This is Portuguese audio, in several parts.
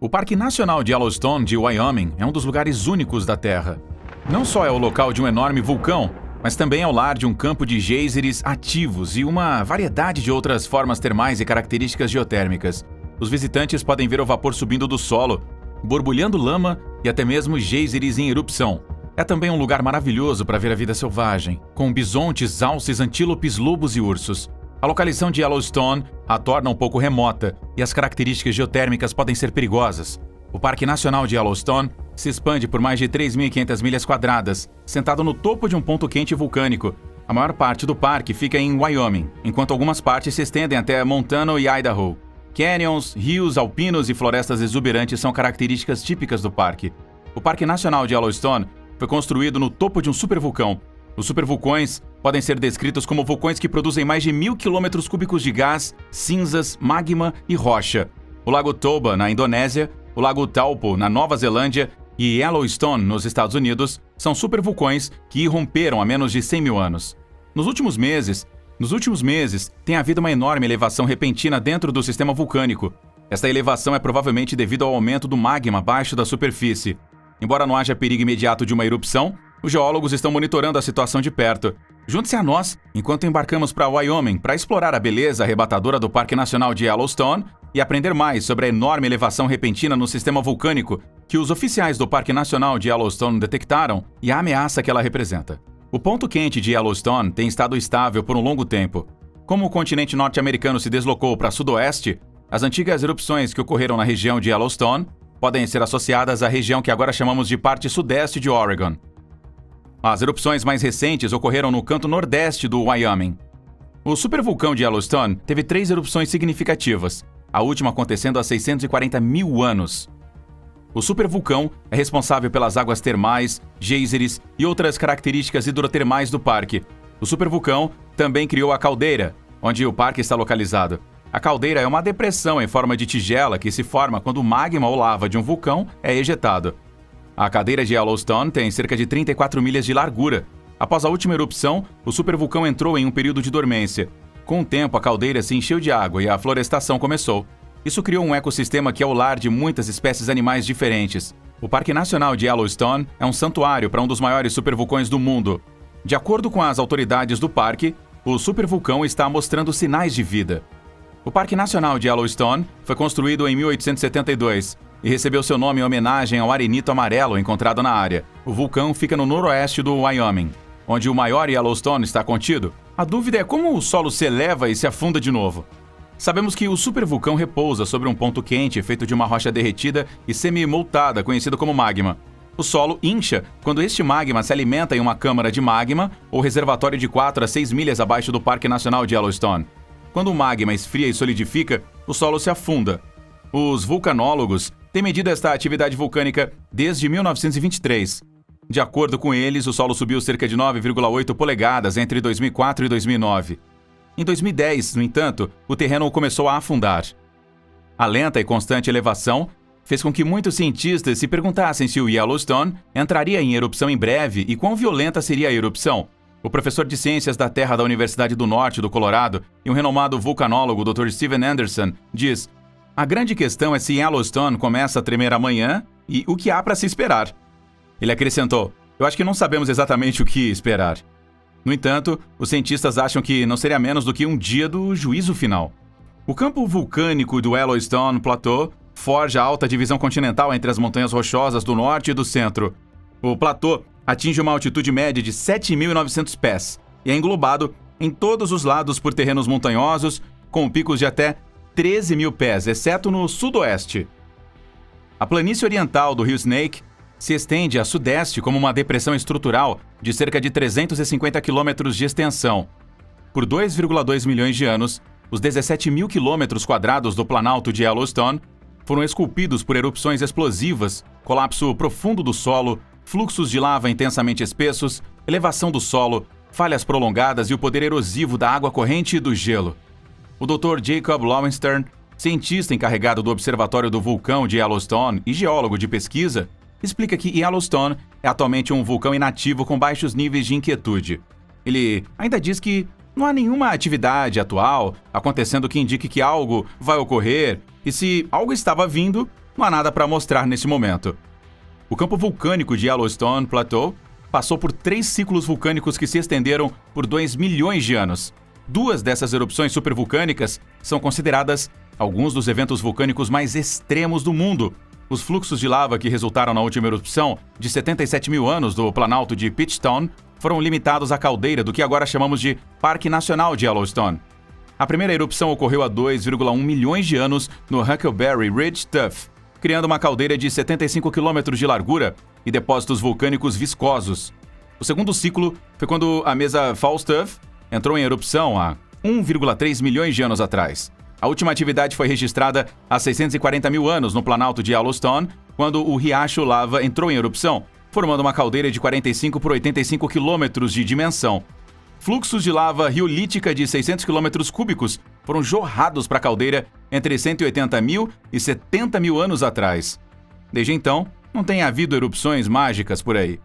O Parque Nacional de Yellowstone de Wyoming é um dos lugares únicos da Terra. Não só é o local de um enorme vulcão, mas também é o lar de um campo de geysers ativos e uma variedade de outras formas termais e características geotérmicas. Os visitantes podem ver o vapor subindo do solo, borbulhando lama e até mesmo geysers em erupção. É também um lugar maravilhoso para ver a vida selvagem, com bisontes, alces, antílopes, lobos e ursos. A localização de Yellowstone a torna um pouco remota e as características geotérmicas podem ser perigosas. O Parque Nacional de Yellowstone se expande por mais de 3.500 milhas quadradas, sentado no topo de um ponto quente vulcânico. A maior parte do parque fica em Wyoming, enquanto algumas partes se estendem até Montana e Idaho. Canyons, rios, alpinos e florestas exuberantes são características típicas do parque. O Parque Nacional de Yellowstone foi construído no topo de um supervulcão. Os supervulcões podem ser descritos como vulcões que produzem mais de 1.000 quilômetros cúbicos de gás, cinzas, magma e rocha. O Lago Toba, na Indonésia, o Lago Taupo, na Nova Zelândia, e Yellowstone, nos Estados Unidos, são supervulcões que irromperam há menos de 100 mil anos. Nos últimos meses, tem havido uma enorme elevação repentina dentro do sistema vulcânico. Esta elevação é provavelmente devido ao aumento do magma abaixo da superfície. Embora não haja perigo imediato de uma erupção, os geólogos estão monitorando a situação de perto. Junte-se a nós enquanto embarcamos para Wyoming para explorar a beleza arrebatadora do Parque Nacional de Yellowstone e aprender mais sobre a enorme elevação repentina no sistema vulcânico que os oficiais do Parque Nacional de Yellowstone detectaram e a ameaça que ela representa. O ponto quente de Yellowstone tem estado estável por um longo tempo. Como o continente norte-americano se deslocou para sudoeste, as antigas erupções que ocorreram na região de Yellowstone podem ser associadas à região que agora chamamos de parte sudeste de Oregon. As erupções mais recentes ocorreram no canto nordeste do Wyoming. O supervulcão de Yellowstone teve 3 erupções significativas, a última acontecendo há 640 mil anos. O supervulcão é responsável pelas águas termais, geysers e outras características hidrotermais do parque. O supervulcão também criou a caldeira, onde o parque está localizado. A caldeira é uma depressão em forma de tigela que se forma quando o magma ou lava de um vulcão é ejetado. A caldeira de Yellowstone tem cerca de 34 milhas de largura. Após a última erupção, o supervulcão entrou em um período de dormência. Com o tempo, a caldeira se encheu de água e a florestação começou. Isso criou um ecossistema que é o lar de muitas espécies animais diferentes. O Parque Nacional de Yellowstone é um santuário para um dos maiores supervulcões do mundo. De acordo com as autoridades do parque, o supervulcão está mostrando sinais de vida. O Parque Nacional de Yellowstone foi construído em 1872 e recebeu seu nome em homenagem ao arenito amarelo encontrado na área. O vulcão fica no noroeste do Wyoming, onde o maior Yellowstone está contido. A dúvida é como o solo se eleva e se afunda de novo. Sabemos que o supervulcão repousa sobre um ponto quente feito de uma rocha derretida e semi-moltada, conhecido como magma. O solo incha quando este magma se alimenta em uma câmara de magma ou reservatório de 4 a 6 milhas abaixo do Parque Nacional de Yellowstone. Quando o magma esfria e solidifica, o solo se afunda. Os vulcanólogos têm medido esta atividade vulcânica desde 1923. De acordo com eles, o solo subiu cerca de 9,8 polegadas entre 2004 e 2009. Em 2010, no entanto, o terreno começou a afundar. A lenta e constante elevação fez com que muitos cientistas se perguntassem se o Yellowstone entraria em erupção em breve e quão violenta seria a erupção. O professor de Ciências da Terra da Universidade do Norte do Colorado e um renomado vulcanólogo, Dr. Steven Anderson, diz: "A grande questão é se Yellowstone começa a tremer amanhã e o que há para se esperar." Ele acrescentou: "Eu acho que não sabemos exatamente o que esperar." No entanto, os cientistas acham que não seria menos do que um dia do juízo final. O campo vulcânico do Yellowstone Plateau forja a alta divisão continental entre as montanhas rochosas do norte e do centro. O platô atinge uma altitude média de 7.900 pés e é englobado em todos os lados por terrenos montanhosos, com picos de até 13 mil pés, exceto no sudoeste. A planície oriental do rio Snake se estende a sudeste como uma depressão estrutural de cerca de 350 quilômetros de extensão. Por 2,2 milhões de anos, os 17 mil quilômetros quadrados do Planalto de Yellowstone foram esculpidos por erupções explosivas, colapso profundo do solo, fluxos de lava intensamente espessos, elevação do solo, falhas prolongadas e o poder erosivo da água corrente e do gelo. O Dr. Jacob Lowenstern, cientista encarregado do Observatório do Vulcão de Yellowstone e geólogo de pesquisa, explica que Yellowstone é atualmente um vulcão inativo com baixos níveis de inquietude. Ele ainda diz que não há nenhuma atividade atual acontecendo que indique que algo vai ocorrer, e se algo estava vindo, não há nada para mostrar nesse momento. O campo vulcânico de Yellowstone Plateau passou por 3 ciclos vulcânicos que se estenderam por 2 milhões de anos. 2 dessas erupções supervulcânicas são consideradas alguns dos eventos vulcânicos mais extremos do mundo. Os fluxos de lava que resultaram na última erupção de 77 mil anos do Planalto de Pitchstone foram limitados à caldeira do que agora chamamos de Parque Nacional de Yellowstone. A primeira erupção ocorreu há 2,1 milhões de anos no Huckleberry Ridge Tuff, criando uma caldeira de 75 quilômetros de largura e depósitos vulcânicos viscosos. O segundo ciclo foi quando a mesa Falstaff entrou em erupção há 1,3 milhões de anos atrás. A última atividade foi registrada há 640 mil anos no Planalto de Yellowstone, quando o riacho Lava entrou em erupção, formando uma caldeira de 45 por 85 quilômetros de dimensão. Fluxos de lava riolítica de 600 quilômetros cúbicos foram jorrados para a caldeira entre 180 mil e 70 mil anos atrás. Desde então, não tem havido erupções mágicas por aí.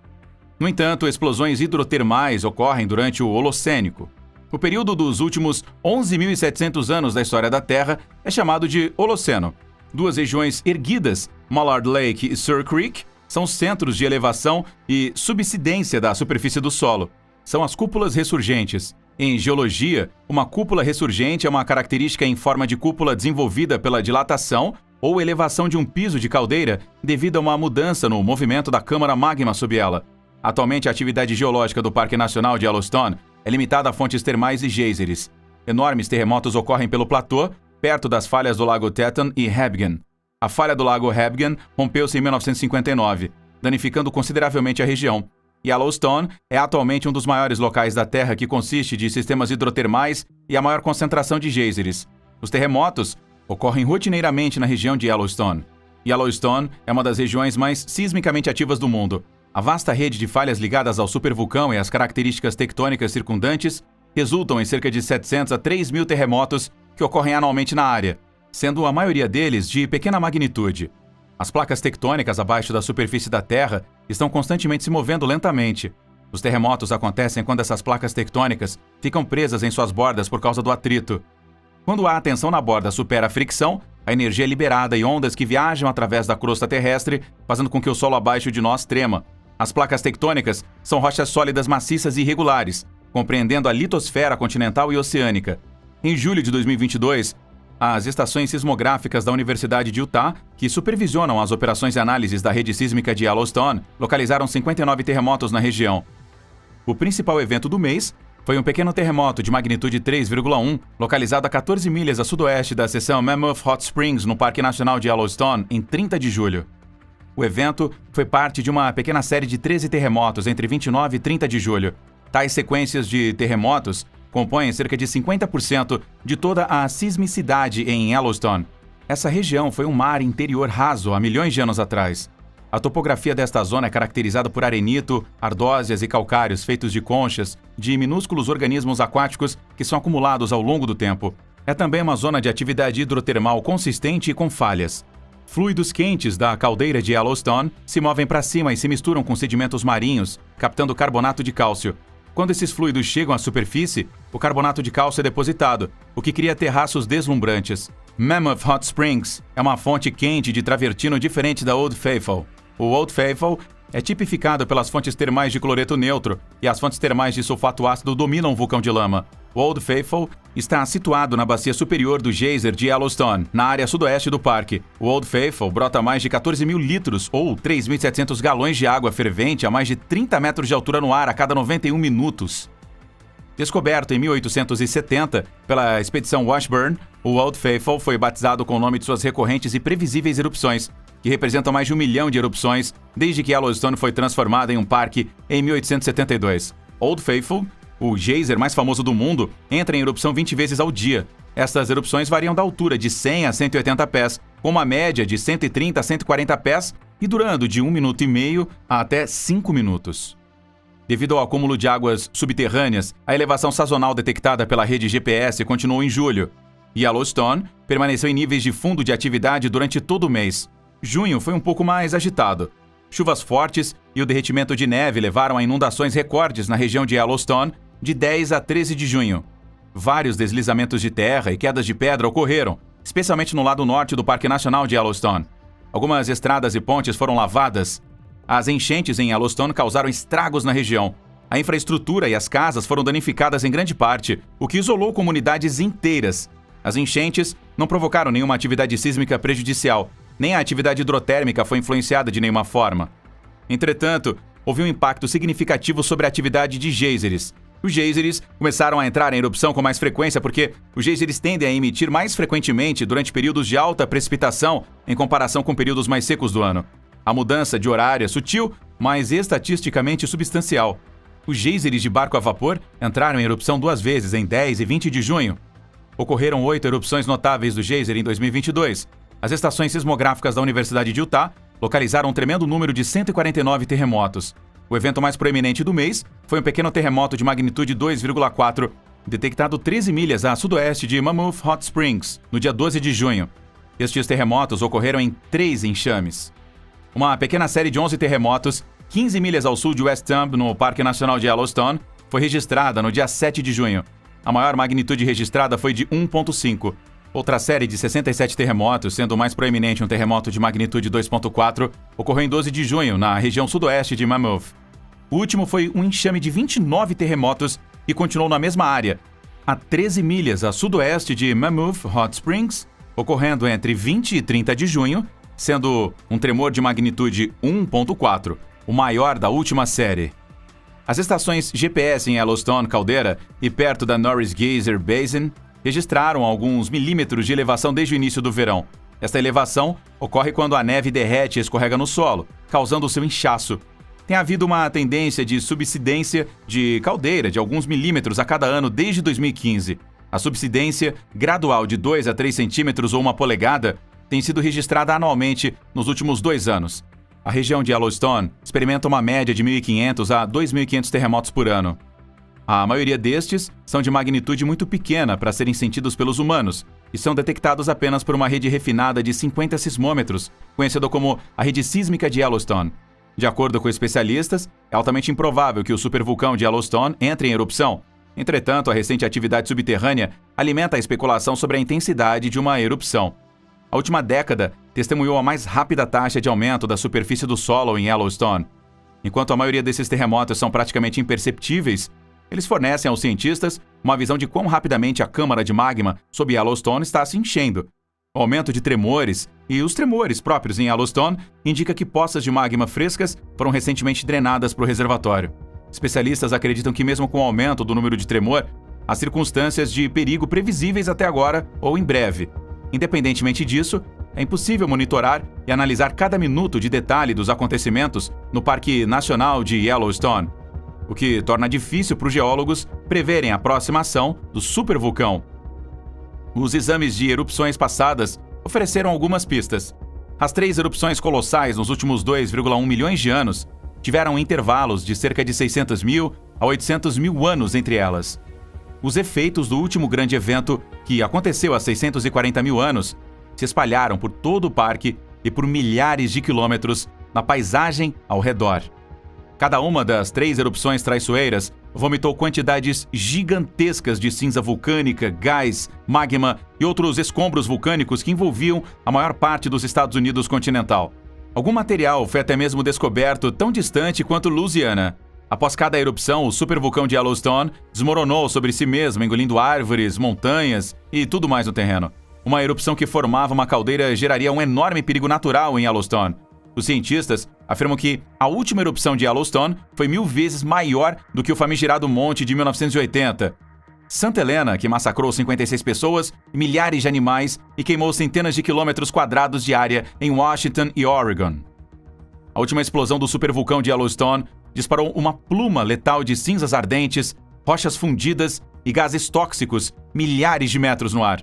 No entanto, explosões hidrotermais ocorrem durante o Holocênico. O período dos últimos 11.700 anos da história da Terra é chamado de Holoceno. 2 regiões erguidas, Mallard Lake e Sur Creek, são centros de elevação e subsidência da superfície do solo. São as cúpulas ressurgentes. Em geologia, uma cúpula ressurgente é uma característica em forma de cúpula desenvolvida pela dilatação ou elevação de um piso de caldeira devido a uma mudança no movimento da câmara magma sob ela. Atualmente, a atividade geológica do Parque Nacional de Yellowstone é limitada a fontes termais e geysers. Enormes terremotos ocorrem pelo platô, perto das falhas do Lago Teton e Hebgen. A falha do Lago Hebgen rompeu-se em 1959, danificando consideravelmente a região. Yellowstone é atualmente um dos maiores locais da Terra que consiste de sistemas hidrotermais e a maior concentração de geysers. Os terremotos ocorrem rotineiramente na região de Yellowstone. Yellowstone é uma das regiões mais sismicamente ativas do mundo. A vasta rede de falhas ligadas ao supervulcão e às características tectônicas circundantes resultam em cerca de 700 a 3 mil terremotos que ocorrem anualmente na área, sendo a maioria deles de pequena magnitude. As placas tectônicas abaixo da superfície da Terra estão constantemente se movendo lentamente. Os terremotos acontecem quando essas placas tectônicas ficam presas em suas bordas por causa do atrito. Quando a tensão na borda supera a fricção, a energia é liberada e ondas que viajam através da crosta terrestre, fazendo com que o solo abaixo de nós trema. As placas tectônicas são rochas sólidas maciças e irregulares, compreendendo a litosfera continental e oceânica. Em julho de 2022, as estações sismográficas da Universidade de Utah, que supervisionam as operações e análises da rede sísmica de Yellowstone, localizaram 59 terremotos na região. O principal evento do mês foi um pequeno terremoto de magnitude 3,1, localizado a 14 milhas a sudoeste da seção Mammoth Hot Springs, no Parque Nacional de Yellowstone, em 30 de julho. O evento foi parte de uma pequena série de 13 terremotos entre 29 e 30 de julho. Tais sequências de terremotos compõem cerca de 50% de toda a sismicidade em Yellowstone. Essa região foi um mar interior raso há milhões de anos atrás. A topografia desta zona é caracterizada por arenito, ardósias e calcários feitos de conchas de minúsculos organismos aquáticos que são acumulados ao longo do tempo. É também uma zona de atividade hidrotermal consistente e com falhas. Fluidos quentes da caldeira de Yellowstone se movem para cima e se misturam com sedimentos marinhos, captando carbonato de cálcio. Quando esses fluidos chegam à superfície, o carbonato de cálcio é depositado, o que cria terraços deslumbrantes. Mammoth Hot Springs é uma fonte quente de travertino diferente da Old Faithful. O Old Faithful é tipificado pelas fontes termais de cloreto neutro e as fontes termais de sulfato ácido dominam o vulcão de lama. O Old Faithful está situado na bacia superior do geyser de Yellowstone, na área sudoeste do parque. O Old Faithful brota mais de 14 mil litros, ou 3.700 galões de água fervente a mais de 30 metros de altura no ar a cada 91 minutos. Descoberto em 1870 pela expedição Washburn, o Old Faithful foi batizado com o nome de suas recorrentes e previsíveis erupções, que representam mais de 1 milhão de erupções desde que Yellowstone foi transformada em um parque em 1872. Old Faithful, o geyser mais famoso do mundo, entra em erupção 20 vezes ao dia. Estas erupções variam da altura de 100 a 180 pés, com uma média de 130 a 140 pés e durando de 1 minuto e meio a até 5 minutos. Devido ao acúmulo de águas subterrâneas, a elevação sazonal detectada pela rede GPS continuou em julho. Yellowstone permaneceu em níveis de fundo de atividade durante todo o mês. Junho foi um pouco mais agitado. Chuvas fortes e o derretimento de neve levaram a inundações recordes na região de Yellowstone de 10 a 13 de junho. Vários deslizamentos de terra e quedas de pedra ocorreram, especialmente no lado norte do Parque Nacional de Yellowstone. Algumas estradas e pontes foram lavadas. As enchentes em Yellowstone causaram estragos na região. A infraestrutura e as casas foram danificadas em grande parte, o que isolou comunidades inteiras. As enchentes não provocaram nenhuma atividade sísmica prejudicial, nem a atividade hidrotérmica foi influenciada de nenhuma forma. Entretanto, houve um impacto significativo sobre a atividade de geysers. Os geysers começaram a entrar em erupção com mais frequência porque os geysers tendem a emitir mais frequentemente durante períodos de alta precipitação em comparação com períodos mais secos do ano. A mudança de horário é sutil, mas estatisticamente substancial. Os geysers de barco a vapor entraram em erupção 2 vezes, em 10 e 20 de junho. Ocorreram 8 erupções notáveis do geyser em 2022. As estações sismográficas da Universidade de Utah localizaram um tremendo número de 149 terremotos. O evento mais proeminente do mês foi um pequeno terremoto de magnitude 2,4, detectado 13 milhas a sudoeste de Mammoth Hot Springs, no dia 12 de junho. Estes terremotos ocorreram em 3 enxames. Uma pequena série de 11 terremotos, 15 milhas ao sul de West Thumb, no Parque Nacional de Yellowstone, foi registrada no dia 7 de junho. A maior magnitude registrada foi de 1,5. Outra série de 67 terremotos, sendo o mais proeminente um terremoto de magnitude 2,4, ocorreu em 12 de junho, na região sudoeste de Mammoth. O último foi um enxame de 29 terremotos e continuou na mesma área, a 13 milhas a sudoeste de Mammoth Hot Springs, ocorrendo entre 20 e 30 de junho, sendo um tremor de magnitude 1,4, o maior da última série. As estações GPS em Yellowstone Caldeira e perto da Norris Geyser Basin registraram alguns milímetros de elevação desde o início do verão. Esta elevação ocorre quando a neve derrete e escorrega no solo, causando o seu inchaço. Tem havido uma tendência de subsidência de caldeira de alguns milímetros a cada ano desde 2015. A subsidência gradual de 2 a 3 centímetros ou 1 polegada tem sido registrada anualmente nos últimos 2 anos. A região de Yellowstone experimenta uma média de 1.500 a 2.500 terremotos por ano. A maioria destes são de magnitude muito pequena para serem sentidos pelos humanos e são detectados apenas por uma rede refinada de 50 sismômetros, conhecida como a rede sísmica de Yellowstone. De acordo com especialistas, é altamente improvável que o supervulcão de Yellowstone entre em erupção. Entretanto, a recente atividade subterrânea alimenta a especulação sobre a intensidade de uma erupção. A última década testemunhou a mais rápida taxa de aumento da superfície do solo em Yellowstone. Enquanto a maioria desses terremotos são praticamente imperceptíveis, eles fornecem aos cientistas uma visão de quão rapidamente a câmara de magma sob Yellowstone está se enchendo. O aumento de tremores e os tremores próprios em Yellowstone indica que poças de magma frescas foram recentemente drenadas para o reservatório. Especialistas acreditam que mesmo com o aumento do número de tremor, há circunstâncias de perigo previsíveis até agora ou em breve. Independentemente disso, é impossível monitorar e analisar cada minuto de detalhe dos acontecimentos no Parque Nacional de Yellowstone, o que torna difícil para os geólogos preverem a próxima ação do supervulcão. Os exames de erupções passadas ofereceram algumas pistas. As 3 erupções colossais nos últimos 2,1 milhões de anos tiveram intervalos de cerca de 600 mil a 800 mil anos entre elas. Os efeitos do último grande evento, que aconteceu há 640 mil anos, se espalharam por todo o parque e por milhares de quilômetros na paisagem ao redor. Cada uma das 3 erupções traiçoeiras vomitou quantidades gigantescas de cinza vulcânica, gás, magma e outros escombros vulcânicos que envolviam a maior parte dos Estados Unidos continental. Algum material foi até mesmo descoberto tão distante quanto Louisiana. Após cada erupção, o supervulcão de Yellowstone desmoronou sobre si mesmo, engolindo árvores, montanhas e tudo mais no terreno. Uma erupção que formava uma caldeira geraria um enorme perigo natural em Yellowstone. Os cientistas afirmam que a última erupção de Yellowstone foi 1000 vezes maior do que o famigerado monte de 1980. Santa Helena, que massacrou 56 pessoas e milhares de animais e queimou centenas de quilômetros quadrados de área em Washington e Oregon. A última explosão do supervulcão de Yellowstone disparou uma pluma letal de cinzas ardentes, rochas fundidas e gases tóxicos milhares de metros no ar.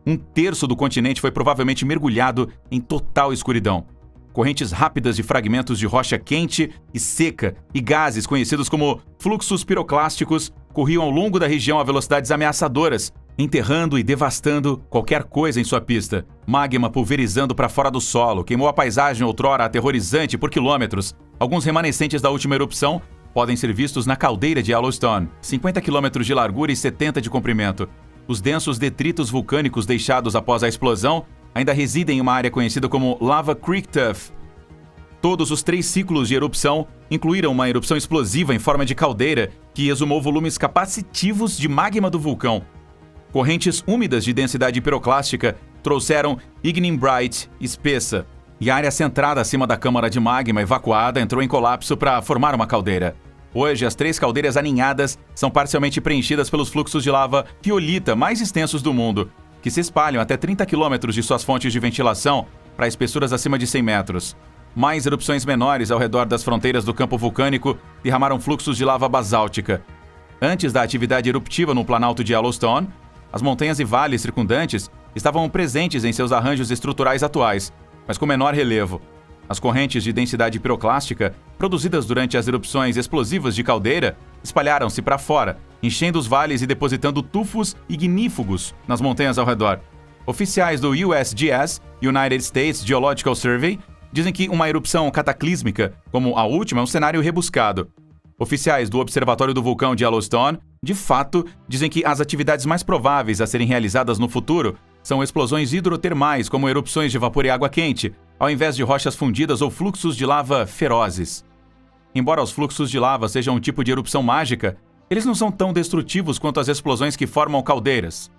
1/3 do continente foi provavelmente mergulhado em total escuridão. Correntes rápidas de fragmentos de rocha quente e seca e gases conhecidos como fluxos piroclásticos corriam ao longo da região a velocidades ameaçadoras, enterrando e devastando qualquer coisa em sua pista. Magma pulverizando para fora do solo queimou a paisagem outrora aterrorizante por quilômetros. Alguns remanescentes da última erupção podem ser vistos na caldeira de Yellowstone, 50 quilômetros de largura e 70 de comprimento. Os densos detritos vulcânicos deixados após a explosão ainda residem em uma área conhecida como Lava Creek Tuff. Todos os 3 ciclos de erupção incluíram uma erupção explosiva em forma de caldeira que exumou volumes capacitivos de magma do vulcão. Correntes úmidas de densidade piroclástica trouxeram ignimbrite espessa, e a área centrada acima da câmara de magma evacuada entrou em colapso para formar uma caldeira. Hoje, as 3 caldeiras aninhadas são parcialmente preenchidas pelos fluxos de lava piolita mais extensos do mundo, que se espalham até 30 quilômetros de suas fontes de ventilação para espessuras acima de 100 metros. Mais erupções menores ao redor das fronteiras do campo vulcânico derramaram fluxos de lava basáltica. Antes da atividade eruptiva no planalto de Yellowstone, as montanhas e vales circundantes estavam presentes em seus arranjos estruturais atuais, mas com menor relevo. As correntes de densidade piroclástica, produzidas durante as erupções explosivas de caldeira, espalharam-se para fora, enchendo os vales e depositando tufos ignífugos nas montanhas ao redor. Oficiais do USGS, United States Geological Survey, dizem que uma erupção cataclísmica, como a última, é um cenário rebuscado. Oficiais do Observatório do Vulcão de Yellowstone, de fato, dizem que as atividades mais prováveis a serem realizadas no futuro são explosões hidrotermais, como erupções de vapor e água quente, ao invés de rochas fundidas ou fluxos de lava ferozes. Embora os fluxos de lava sejam um tipo de erupção mágica, eles não são tão destrutivos quanto as explosões que formam caldeiras.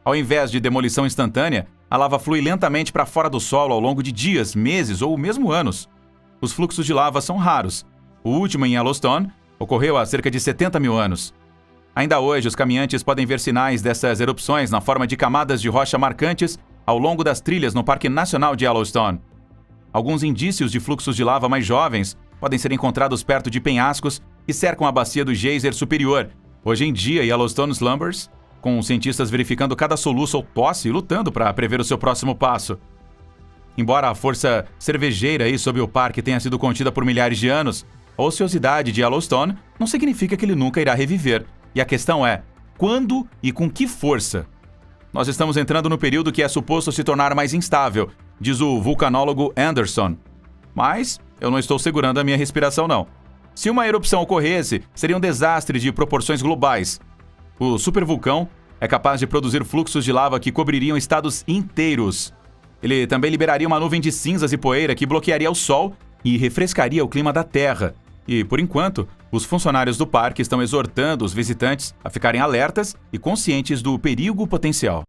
Ao invés de demolição instantânea, a lava flui lentamente para fora do solo ao longo de dias, meses ou mesmo anos. Os fluxos de lava são raros. O último em Yellowstone ocorreu há cerca de 70 mil anos. Ainda hoje, os caminhantes podem ver sinais dessas erupções na forma de camadas de rocha marcantes ao longo das trilhas no Parque Nacional de Yellowstone. Alguns indícios de fluxos de lava mais jovens podem ser encontrados perto de penhascos que cercam a bacia do geyser superior. Hoje em dia, Yellowstone slumbers, com cientistas verificando cada soluço ou tosse e lutando para prever o seu próximo passo. Embora a força cervejeira aí sob o parque tenha sido contida por milhares de anos, a ociosidade de Yellowstone não significa que ele nunca irá reviver. E a questão é, quando e com que força? Nós estamos entrando no período que é suposto se tornar mais instável, diz o vulcanólogo Anderson. Mas eu não estou segurando a minha respiração, não. Se uma erupção ocorresse, seria um desastre de proporções globais. O supervulcão é capaz de produzir fluxos de lava que cobririam estados inteiros. Ele também liberaria uma nuvem de cinzas e poeira que bloquearia o sol e refrescaria o clima da Terra. E, por enquanto, os funcionários do parque estão exortando os visitantes a ficarem alertas e conscientes do perigo potencial.